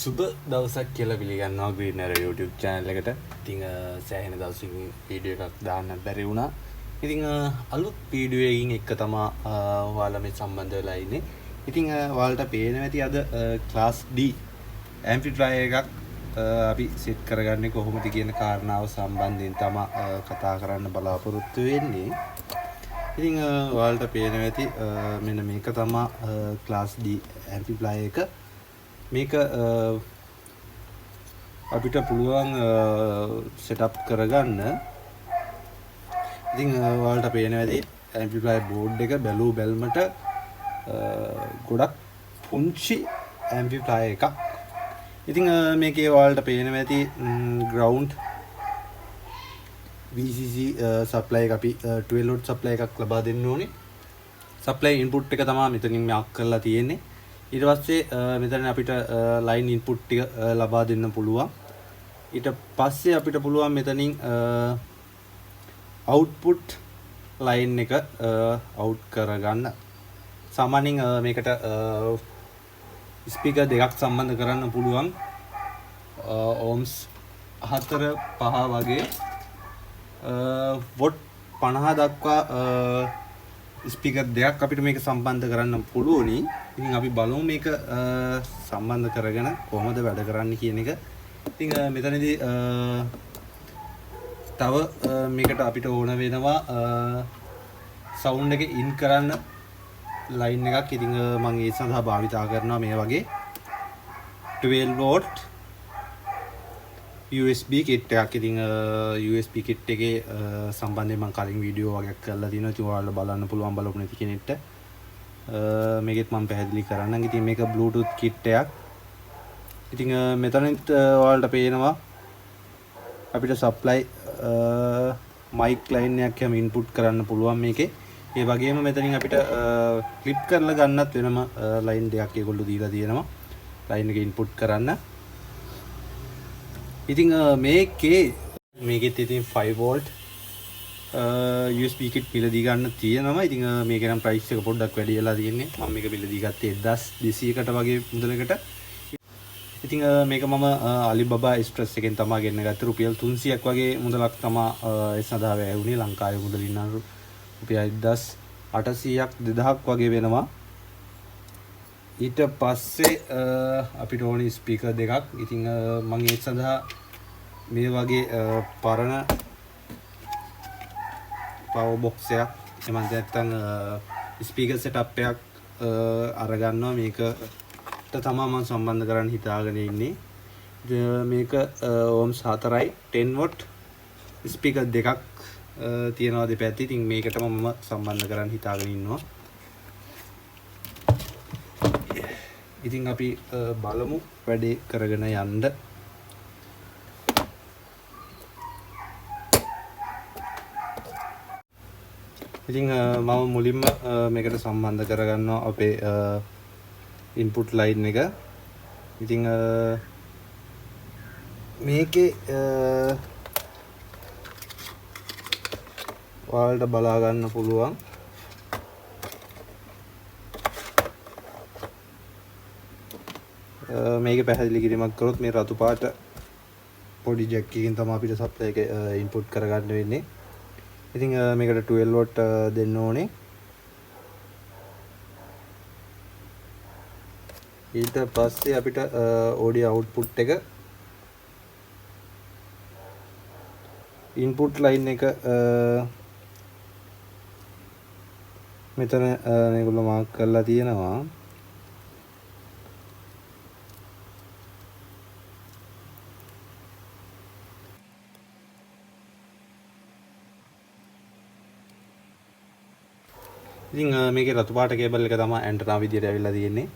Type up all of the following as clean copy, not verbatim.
සුබ දවසක් කියලා පිළිගන්නවා ග්‍රීනර් YouTube channel එකට. ඉතින් සෑහෙන දවසකින් වීඩියෝ එකක් දාන්න බැරි වුණා. ඉතින් අලුත් වීඩියෝ එකකින් එක තමයි ඔයාලා මේ සම්බන්ධ වෙලා ඉන්නේ. ඉතින් ඔයාලට පේනවා ඇති අද class D amplifier එකක් අපි set කරගන්නේ කොහොමද කියන කාරණාව සම්බන්ධයෙන් තමයි කතා කරන්න බලාපොරොත්තු වෙන්නේ. ඉතින් ඔයාලට පේනවා ඇති මෙන්න මේක තමයි class D amplifier එක. මේක අපිට පුළුවන් setup කරගන්න. ඉතින් ඔයාලට පේනවා ඇති amplifier board එක බැලූ බැල්මට ගොඩක් පුංචි amplifier එකක්. ඉතින් මේකේ ඔයාලට පේනවා ඇති ground VCC supply එක අපි 12 volt supply එකක් ලබා දෙන්න ඕනේ. supply input එක තමයි මෙතනින් මාක් කරලා තියෙන්නේ. ඊට පස්සේ මෙතන අපිට line input ටික ලබා දෙන්න පුළුවන්. ඊට පස්සේ අපිට පුළුවන් මෙතනින් output line එක out කරගන්න. සාමාන්‍යයෙන් මේකට ස්පීකර් දෙකක් සම්බන්ධ කරන්න පුළුවන්. ohms 4 5 වගේ watt 50 දක්වා ස්පීකර් දෙකක් අපිට මේක සම්බන්ධ කරන්න පුළුවනි. ඉතින් අපි බලමු මේක සම්බන්ධ කරගෙන කොහොමද වැඩ කරන්නේ කියන එක. ඉතින් මෙතනදී තව මේකට අපිට ඕන වෙනවා සවුන්ඩ් එක ඉන් කරන්න ලයින් එකක්. ඉතින් මම ඒ සඳහා භාවිතා කරනවා මේ වගේ 12 volt USB kit එකක්. ඉතින් USB kit එකේ සම්බන්ධයෙන් මම කලින් වීඩියෝ වගේක් කරලා තිනවා. ඉතින් ඔයාලා බලන්න පුළුවන් බලපු නැති කෙනෙක්ට මේකෙත් මම පැහැදිලි කරන්නම්. ඉතින් මේක Bluetooth kit එකක්. ඉතින් මෙතනත් ඔයාලට පේනවා අපිට supply mic line එකක් හැම input කරන්න පුළුවන් මේකේ. ඒ වගේම මෙතනින් අපිට clip කරලා ගන්නත් වෙනම line දෙකක් ඒගොල්ලෝ දීලා තියෙනවා line එක input කරන්න. ඉතින් මේකෙත් ඉතින් 5 volt USB kit මිලදී ගන්න තියෙනවා. ඉතින් මේකේ නම් price එක පොඩ්ඩක් වැඩි වෙලා තියෙන්නේ. මම මේක මිලදී ගත්තේ 1200කට වගේ මුදලකට. ඉතින් මේක මම Alibaba Express එකෙන් තමයි ගෙන්න ගත්තේ. රුපියල් 300ක් වගේ මුදලක් තමයි ඒ සඳහා වැය වුණේ. ලංකාවේ මුදලින් නම් රුපියල් 1800ක් 2000ක් වගේ වෙනවා. ඊට පස්සේ අපිට ඕනේ ස්පීකර් දෙකක්. ඉතින් මම ඒ සඳහා මේ වගේ පරණ power box එකක් එමන් නැත්නම් ස්පීකර් setup එකක් අරගන්නවා. මේකට තමයි මම සම්බන්ධ කරන්න හිතාගෙන ඉන්නේ. මේක ohms 4යි 10 watt ස්පීකර් දෙකක් තියෙනවා දෙපැත්තේ. ඉතින් මේකටම මම සම්බන්ධ කරන්න හිතාගෙන ඉන්නවා. ඉතින් අපි බලමු වැඩේ කරගෙන යන්න. ඉතින් මම මුලින්ම මේකට සම්බන්ධ කරගන්නවා අපේ input line එක. ඉතින් මේකේ ඔයාලට බලා ගන්න පුළුවන් මේක පැහැදිලි කිරීමක් කරොත් මේ රතු පාට පොඩි ජැක් එකකින් තමයි අපිට සප්ලයි එක ඉන්පුට් කරගන්න වෙන්නේ. ඉතින් මේකට 12 watt දෙන්න ඕනේ. ඊට පස්සේ අපිට audio output එක input line එක මෙතන මේගොල්ලෝ මාක් කරලා තියෙනවා. ඉතින් මේකේ රතු පාට කේබල් එක තමයි ඇන්ටනා විදියට ඇවිල්ලා තියෙන්නේ.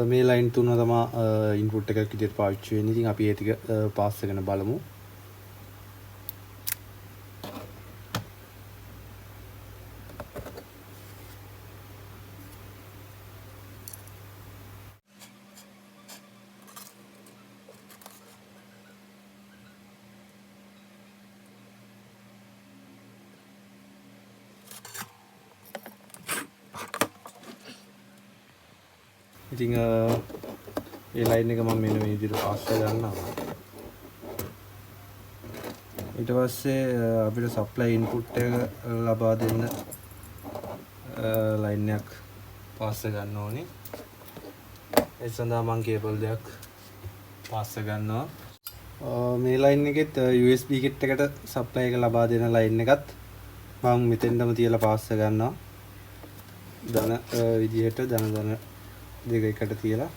මේ ලයින් තුන තමයි ඉන්පුට් එකක් විදියට පාවිච්චි වෙන්නේ. ඉතින් අපි ඒ ටික පාස් කරගෙන බලමු. ඉතින් ඒ ලයින් එක මම මෙන්න මේ විදිහට පාස් කරගන්නවා. ඊට පස්සේ අපිට සප්ලයි ඉන්පුට් එක ලබා දෙන්න ලයින් එකක් පාස් ගන්න ඕනේ. ඒ සඳහා මම කේබල් දෙකක් පාස් ගන්නවා. මේ ලයින් එකෙත් USB කිට් එකට සප්ලයි එක ලබා දෙන ලයින් එකත් මම මෙතෙන්ටම තියලා පාස් ගන්නවා. ධන විදිහට ධන දෙක එකට තියලා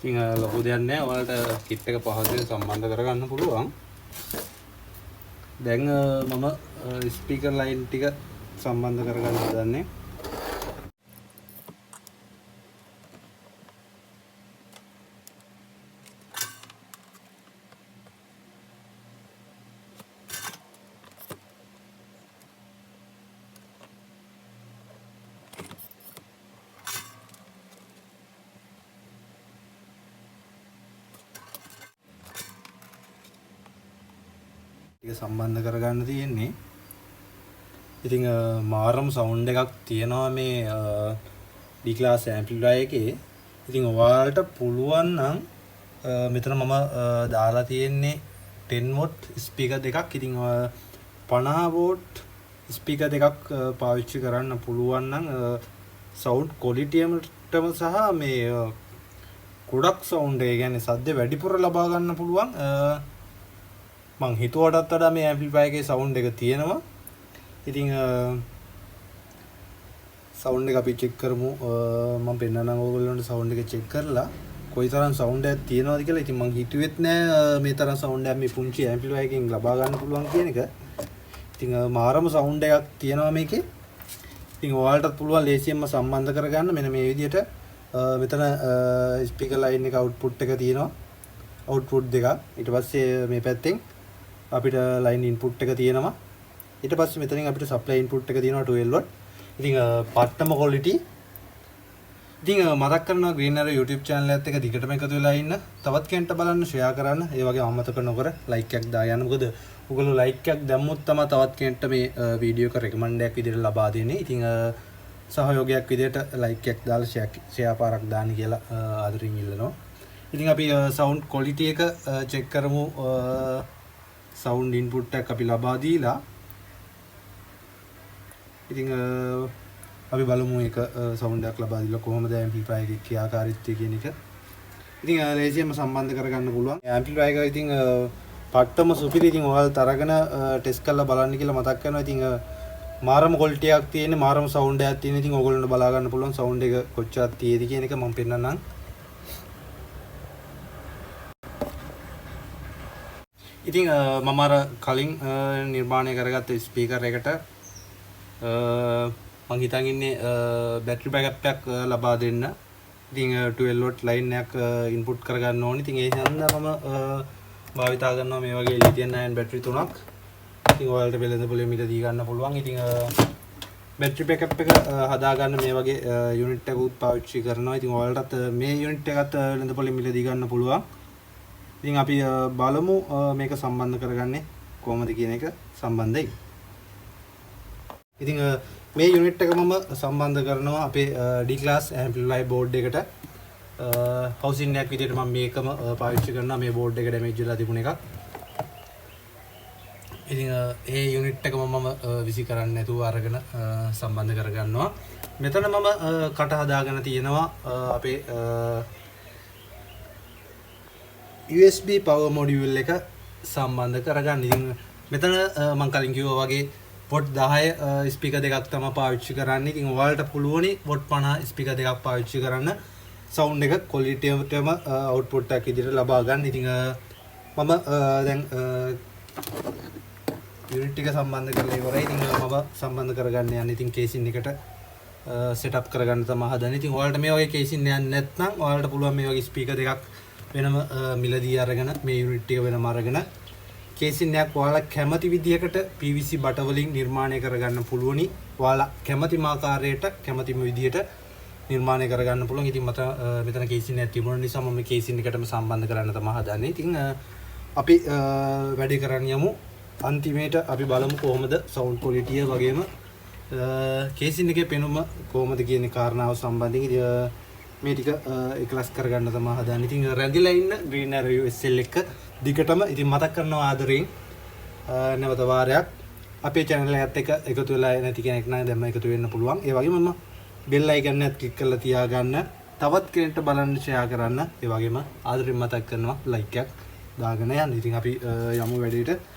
ඉතින් ලොකු දෙයක් නැහැ. ඔයාලට කිට් එක පහසුවෙන් සම්බන්ධ කරගන්න පුළුවන්. දැන් මම ස්පීකර් ලයින් ටික සම්බන්ධ කරගන්න හදන්නේ. සම්බන්ධ කරගන්න තියෙන්නේ. ඉතින් මාරම සවුන්ඩ් එකක් තියෙනවා මේ D class amplifier එකේ. ඉතින් ඔයාලට පුළුවන් නම් මෙතන මම දාලා තියෙන්නේ 10 watt ස්පීකර් දෙකක්. ඉතින් 50 watt ස්පීකර් දෙකක් පාවිච්චි කරන්න පුළුවන් නම් සවුන්ඩ් ක්වොලිටි එකටම සහ මේ ගොඩක් සවුන්ඩ් එක කියන්නේ සද්ද වැඩිපුර ලබා ගන්න පුළුවන්. මං හිතුවටත් වඩා මේ ඇම්ප්ලිෆයර් එකේ සවුන්ඩ් එක තියෙනවා. ඉතින් සවුන්ඩ් එක අපි චෙක් කරමු. මම පෙන්නන්නම් ඕගොල්ලන්ට සවුන්ඩ් එක චෙක් කරලා කොයිතරම් සවුන්ඩ් එකක් තියෙනවද කියලා. ඉතින් මං හිතුවෙත් නෑ මේ තරම් සවුන්ඩ් එකක් මේ පුංචි ඇම්ප්ලිෆයර් එකකින් ලබා ගන්න පුළුවන් කියන එක. ඉතින් මාරම සවුන්ඩ් එකක් තියෙනවා මේකේ. ඉතින් ඔයාලටත් පුළුවන් ලේසියෙන්ම සම්බන්ධ කරගන්න. මෙන්න මේ විදිහට මෙතන ස්පීකර් ලයින් එක අවුට්පුට් එක තියෙනවා. අවුට්පුට් දෙක. ඊට පස්සේ මේ පැත්තෙන් අපිට ලයින් ඉන්පුට් එක තියෙනවා. ඊට පස්සේ මෙතනින් අපිට සප්ලයි ඉන්පුට් එක තියෙනවා 12 watt. ඉතින් පට්ටම ක්වොලිටි. ඉතින් මතක් කරනවා Green Arrow YouTube channel එකත් එක්ක දිගටම එකතු වෙලා ඉන්න. තවත් කෙනෙක්ට බලන්න ෂෙයා කරන්න. ඒ වගේම අමතක නොකර ලයික් එකක් දාගන්න. මොකද ඔයගොල්ලෝ ලයික් එකක් දැම්මොත් තමයි තවත් කෙනෙක්ට මේ වීඩියෝ එක රෙකමන්ඩ් එකක් විදිහට ලබා දෙන්නේ. ඉතින් සහයෝගයක් විදිහට ලයික් එකක් දාලා ෂෙයා පාරක් දාන්න කියලා ආදරෙන් ඉල්ලනවා. ඉතින් අපි සවුන්ඩ් ක්වොලිටි එක චෙක් කරමු. සවුන්ඩ් ඉන්පුට් එකක් අපි ලබා දීලා ඉතින් අපි බලමු එක සවුන්ඩ් එකක් ලබා දීලා කොහොමද ඇම්ප්ලිෆයර් එකේ ක්‍රියාකාරීත්වය කියන එක. ඉතින් ලේසියෙන්ම සම්බන්ධ කරගන්න පුළුවන්. ඇම්ප්ලිෆයර් එක ඉතින් පට්ටම සුපිරි. ඉතින් ඔයාලා තරගෙන ටෙස්ට් කරලා බලන්න කියලා මතක් කරනවා. ඉතින් මාරම ක්වොලිටි එකක් තියෙන, මාරම සවුන්ඩ් එකක් තියෙන. ඉතින් ඕගොල්ලන්ට බලා ගන්න පුළුවන් සවුන්ඩ් එක කොච්චරක් තියෙද කියන එක මම පෙන්නන්නම්. ඉතින් මම අර කලින් නිර්මාණය කරගත්ත ස්පීකර් එකට මම හිතන් ඉන්නේ බැටරි බෑකප් එකක් ලබා දෙන්න. ඉතින් 12 watt ලයින් එකක් ඉන්පුට් කරගන්න ඕනේ. ඉතින් ඒ හින්දා මම භාවිතා කරනවා මේ වගේ ලිතියම් අයන් බැටරි තුනක්. ඉතින් ඔයාලට වෙළඳ පොලේ මිලදී ගන්න පුළුවන්. ඉතින් බැටරි බෑකප් එක හදාගන්න මේ වගේ යුනිට් එකක් පාවිච්චි කරනවා. ඉතින් ඔයාලටත් මේ යුනිට් එකත් වෙළඳ පොලේ මිලදී ගන්න පුළුවන්. ඉතින් අපි බලමු මේක සම්බන්ධ කරගන්නේ කොහොමද කියන එක සම්බන්ධයි. ඉතින් මේ යුනිට් එක මම සම්බන්ධ කරනවා අපේ D class amplifier board එකට. හවුසින් එකක් විදිහට මම මේකම පාවිච්චි කරනවා. මේ board එක ඩැමේජ් වෙලා තිබුණ එකක්. ඉතින් ඒ යුනිට් එකම මම විසි කරන්න නැතුව අරගෙන සම්බන්ධ කරගන්නවා. මෙතන මම කට හදාගෙන තියෙනවා අපේ USB power module එක සම්බන්ධ කරගන්න. ඉතින් මෙතන මම කලින් කිව්වා වගේ watt 10 ස්පීකර් දෙකක් තමයි පාවිච්චි කරන්නේ. ඉතින් ඔයාලට පුළුවනි watt 50 ස්පීකර් දෙකක් පාවිච්චි කරන්න සවුන්ඩ් එක ක්වොලිටි එකටම අවුට්පුට් එකක් විදිහට ලබා ගන්න. ඉතින් මම දැන් යුනිට් එක සම්බන්ධ කරලා ඉවරයි. ඉතින් මම සම්බන්ධ කරගන්න යන්නේ ඉතින් කේසින් එකට සෙටප් කරගන්න තමයි හදන්නේ. ඉතින් ඔයාලට මේ වගේ කේසින් යන්නේ නැත්නම් ඔයාලට පුළුවන් මේ වගේ ස්පීකර් දෙකක් වෙනම මිලදී අරගෙන මේ යුනිට් එක වෙනම අරගෙන කේසින් එකක් ඔයාලා කැමති විදිහකට PVC බට වලින් නිර්මාණය කරගන්න පුළුවනි. ඔයාලා කැමතිම ආකාරයට කැමතිම විදිහට නිර්මාණය කරගන්න පුළුවන්. ඉතින් මට මෙතන කේසින් එකක් තිබුණ නිසා මම මේ කේසින් එකටම සම්බන්ධ කරන්න තමයි හදන්නේ. ඉතින් අපි වැඩේ කරන්න යමු. අන්තිමේට අපි බලමු කොහොමද සවුන්ඩ් ක්වොලිටිය වගේම කේසින් එකේ පෙනුම කොහොමද කියන කාරණාව සම්බන්ධයෙන් මේ ටික එකලස් කරගන්න තමයි හදන්නේ. ඉතින් රැඳිලා ඉන්න green arrow SL එක දිගටම ඉතින් මතක් කරනවා ආදරයෙන් නැවත වාරයක් අපේ channel එකත් එක්ක එකතු වෙලා නැති කෙනෙක් නම් දැන්ම එකතු වෙන්න පුළුවන්. ඒ වගේම මම bell icon එකත් click කරලා තියාගන්න. තවත් කෙනෙක්ට බලන්න share කරන්න. ඒ වගේම ආදරයෙන් මතක් කරනවා like එකක් දාගෙන යන්න. ඉතින් අපි යමු වැඩේට.